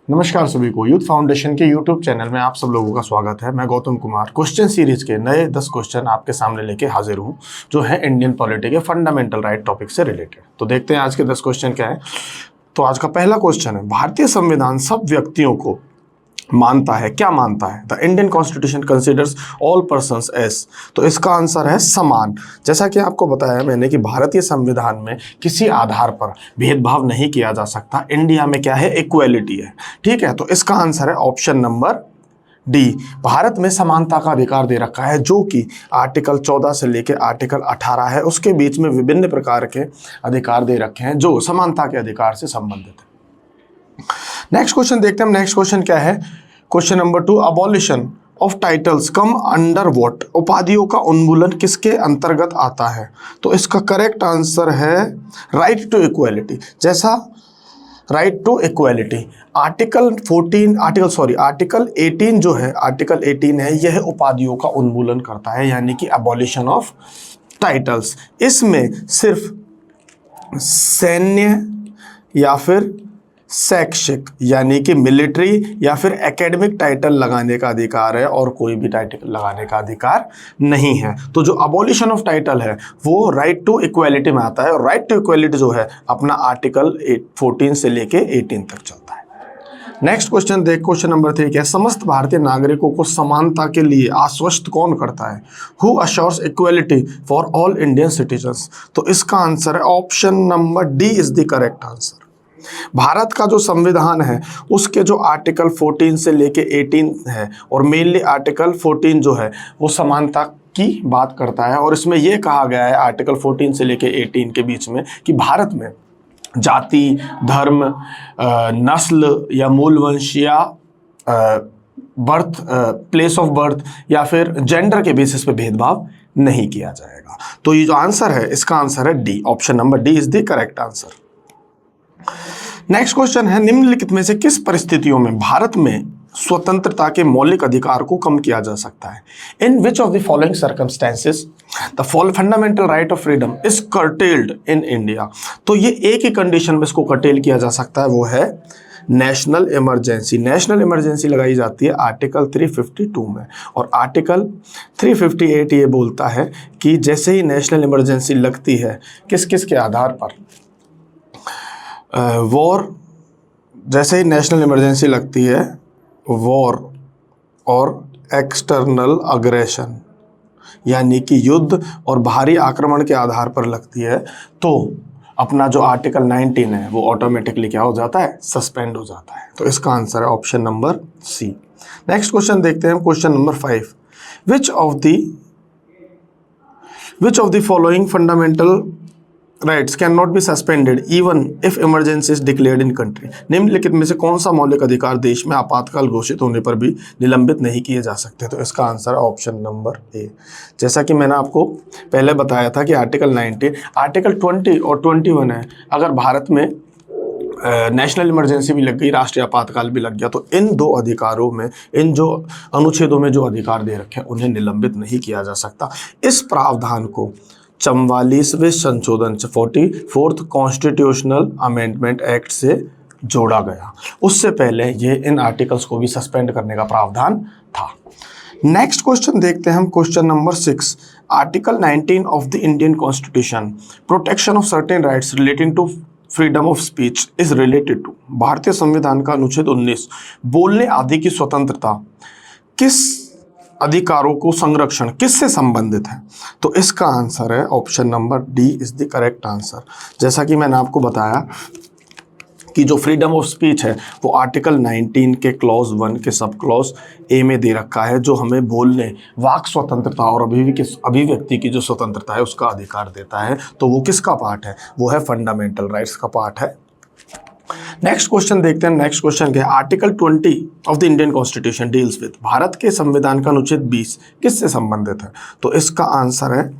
नमस्कार सभी को यूथ फाउंडेशन के यूट्यूब चैनल में आप सब लोगों का स्वागत है। मैं गौतम कुमार क्वेश्चन सीरीज के नए 10 क्वेश्चन आपके सामने लेके हाजिर हूँ, जो है इंडियन पॉलिटी के फंडामेंटल राइट टॉपिक से रिलेटेड। तो देखते हैं आज के 10 क्वेश्चन क्या है। तो आज का पहला क्वेश्चन है, भारतीय संविधान सब व्यक्तियों को मानता है, क्या मानता है? The Indian constitution considers all persons as. तो इसका आंसर है समान। जैसा कि आपको बताया मैंने कि भारतीय संविधान में किसी आधार पर भेदभाव नहीं किया जा सकता। इंडिया में क्या है? इक्वेलिटी है। ठीक है, तो इसका आंसर है ऑप्शन नंबर डी। भारत में समानता का अधिकार दे रखा है, जो कि आर्टिकल 14 से लेकर आर्टिकल 18 है। उसके बीच में विभिन्न प्रकार के अधिकार दे रखे हैं जो समानता के अधिकार से संबंधित है। नेक्स्ट क्वेश्चन देखते हैं। नेक्स्ट क्वेश्चन क्या है? Question number 2, abolition of titles come under what? उपाधियों का उन्मूलन किसके अंतर्गत आता है? तो इसका करेक्ट आंसर है राइट टू इक्वालिटी। जैसा राइट टू इक्वालिटी आर्टिकल 18 जो है, आर्टिकल 18 है, यह उपाधियों का उन्मूलन करता है, यानी कि अबॉलिशन ऑफ टाइटल्स। इसमें सिर्फ सैन्य या फिर शैक्षिक यानी कि मिलिट्री या फिर एकेडमिक टाइटल लगाने का अधिकार है, और कोई भी टाइटल लगाने का अधिकार नहीं है। तो जो अबॉलिशन ऑफ टाइटल है वो राइट टू इक्वालिटी में आता है, और राइट टू इक्वालिटी जो है अपना आर्टिकल 14 से लेके 18 तक चलता है। नेक्स्ट क्वेश्चन देख, क्वेश्चन नंबर 3 क्या? समस्त भारतीय नागरिकों को समानता के लिए आश्वस्त कौन करता है? Who assures equality for all Indian citizens? तो इसका आंसर है option number D is the correct answer. Bharat का जो संविधान है उसके जो आर्टिकल 14 से लेके 18 है, और मेनली आर्टिकल 14 जो है वो समानता की बात करता है, और इसमें यह कहा गया है आर्टिकल 14 से लेके 18 के बीच में कि भारत में जाति, धर्म, नस्ल या मूल वंश या बर्थ, प्लेस ऑफ बर्थ या फिर जेंडर के बेसिस पे भेदभाव नहीं किया जाएगा। तो ये जो आंसर है इसका आंसर है D. Option number D is the correct answer. Next question है, निम्नलिखित में से किस परिस्थितियों में भारत में स्वतंत्रता के मौलिक अधिकार को कम किया जा सकता है? In which of the following circumstances the fundamental right of freedom is curtailed in India? तो ये एक ही कंडीशन में इसको कर्टेल किया जा सकता है, वो है नेशनल इमरजेंसी। नेशनल इमरजेंसी लगाई जाती है आर्टिकल 352 में, और आर्टिकल 358 ये बोलता है कि जैसे ही नेशनल इमरजेंसी लगती है, किस किस के आधार पर? वॉर, जैसे ही नेशनल इमरजेंसी लगती है, वॉर और एक्सटर्नल अग्रेशन यानी कि युद्ध और बाहरी आक्रमण के आधार पर लगती है, तो अपना जो आर्टिकल 19 है वो ऑटोमेटिकली क्या हो जाता है? सस्पेंड हो जाता है। तो इसका आंसर है option number C. Next question देखते हैं, question number 5, which of the following fundamental rights can not be suspended even if emergency is declared in country? निम्नलिखित में से कौन सा मौलिक अधिकार देश में आपातकाल घोषित होने पर भी निलंबित नहीं किए जा सकते? तो इसका आंसर है ऑप्शन नंबर ए। जैसा कि मैंने आपको पहले बताया था कि आर्टिकल 19, आर्टिकल 20 और 21 है। अगर भारत में नेशनल इमरजेंसी भी लग गई, राष्ट्रीय आपातकाल भी लग गया, तो इन दो अधिकारों में, इन जो अनुच्छेदों में जो अधिकार दे रखे हैं उन्हें निलंबित नहीं किया जा सकता। इस प्रावधान को 44वें संशोधन 44th कॉन्स्टिट्यूशनल अमेंडमेंट एक्ट से जोड़ा गया। उससे पहले ये इन आर्टिकल्स को भी सस्पेंड करने का प्रावधान था। नेक्स्ट क्वेश्चन देखते हैं हम, question number 6, article 19 of the Indian constitution protection of certain rights relating to freedom of speech is related to? भारतीय संविधान का अनुच्छेद 19 बोलने आदि की स्वतंत्रता किस अधिकारों को संरक्षण किससे संबंधित है? तो इसका आंसर है option number D is the correct answer. जैसा कि मैंने आपको बताया कि जो फ्रीडम ऑफ स्पीच है वो आर्टिकल 19 के क्लॉज 1 के सब क्लॉज ए में दे रखा है, जो हमें बोलने, वाक स्वतंत्रता और अभिव्यक्ति की जो स्वतंत्रता है उसका अधिकार देता है। तो वो किसका पार्ट है? वो है फंडामेंटल राइट्स का पार्ट है। नेक्स्ट क्वेश्चन देखते हैं। नेक्स्ट क्वेश्चन क्या है? Article 20 of the Indian constitution deals with, Bharat के संविधान का अनुच्छेद 20 किससे संबंधित है? तो इसका आंसर है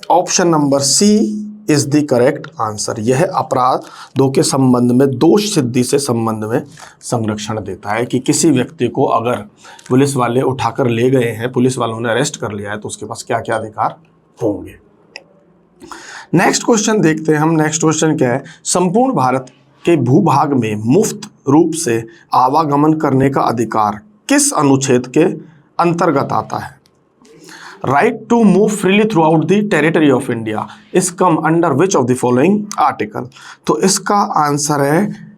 option number C is the correct answer. यह अपराधों के संबंध में दोष सिद्धि से संबंध में संरक्षण देता है कि किसी व्यक्ति को अगर पुलिस वाले उठाकर ले गए हैं, पुलिस वालों ने अरेस्ट कर लिया है, तो उसके पास क्या क्या अधिकार होंगे। नेक्स्ट क्वेश्चन देखते हैं हम। नेक्स्ट क्वेश्चन क्या है? संपूर्ण भारत के भूभाग में मुफ्त रूप से आवागमन करने का अधिकार किस अनुच्छेद के अंतर्गत आता है? Right to move freely throughout the territory of India is come under which of the following article? तो इसका आंसर है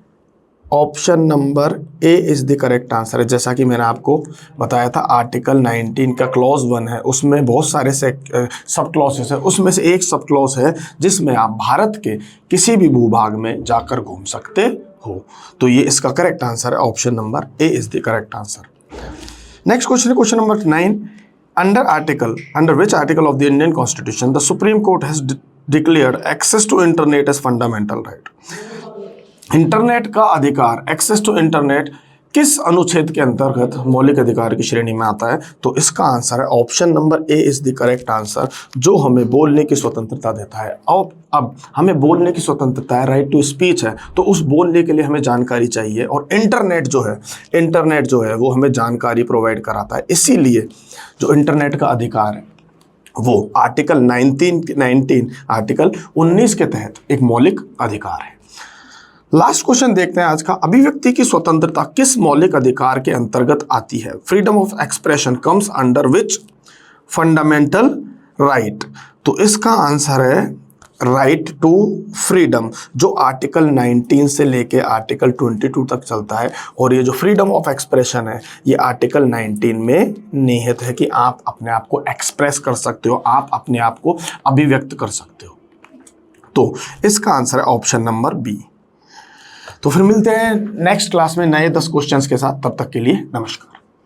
option number A is the correct answer है। जैसा कि मैंने आपको बताया था, आर्टिकल 19 का क्लॉज 1 है, उसमें बहुत सारे सब क्लॉसेस है, उसमें से एक सब क्लॉज है जिसमें आप भारत के किसी भी भूभाग में जाकर घूम सकते हो। तो ये इसका करेक्ट आंसर है, option number A is the correct answer. Next question है question number 9। Under which article of the Indian constitution the supreme court has declared access to internet as fundamental right? Internet का अधिकार, access to internet, किस अनुच्छेद के अंतर्गत मौलिक अधिकार की श्रेणी में आता है? तो इसका आंसर है option number A is the correct answer, जो हमें बोलने की स्वतंत्रता देता है। अब हमें बोलने की स्वतंत्रता है, राइट टू स्पीच है, तो उस बोलने के लिए हमें जानकारी चाहिए, और इंटरनेट जो है वो हमें जानकारी प्रोवाइड कराता है। इसीलिए जो इंटरनेट का अधिकार है वो आर्टिकल 19 आर्टिकल 19 के तहत एक मौलिक अधिकार है। लास्ट क्वेश्चन देखते हैं आज का। अभिव्यक्ति की स्वतंत्रता किस मौलिक अधिकार के अंतर्गत आती है? Freedom of expression comes under which fundamental right? तो इसका आंसर है राइट टू फ्रीडम, जो आर्टिकल 19 से लेके आर्टिकल 22 तक चलता है। और ये जो फ्रीडम ऑफ एक्सप्रेशन है ये आर्टिकल 19 में निहित है कि आप अपने आप को एक्सप्रेस कर सकते हो, आप अपने आप को अभिव्यक्त कर सकते हो। तो इसका आंसर है ऑप्शन नंबर बी। तो फिर मिलते हैं नेक्स्ट क्लास में नए 10 क्वेश्चंस के साथ। तब तक के लिए नमस्कार।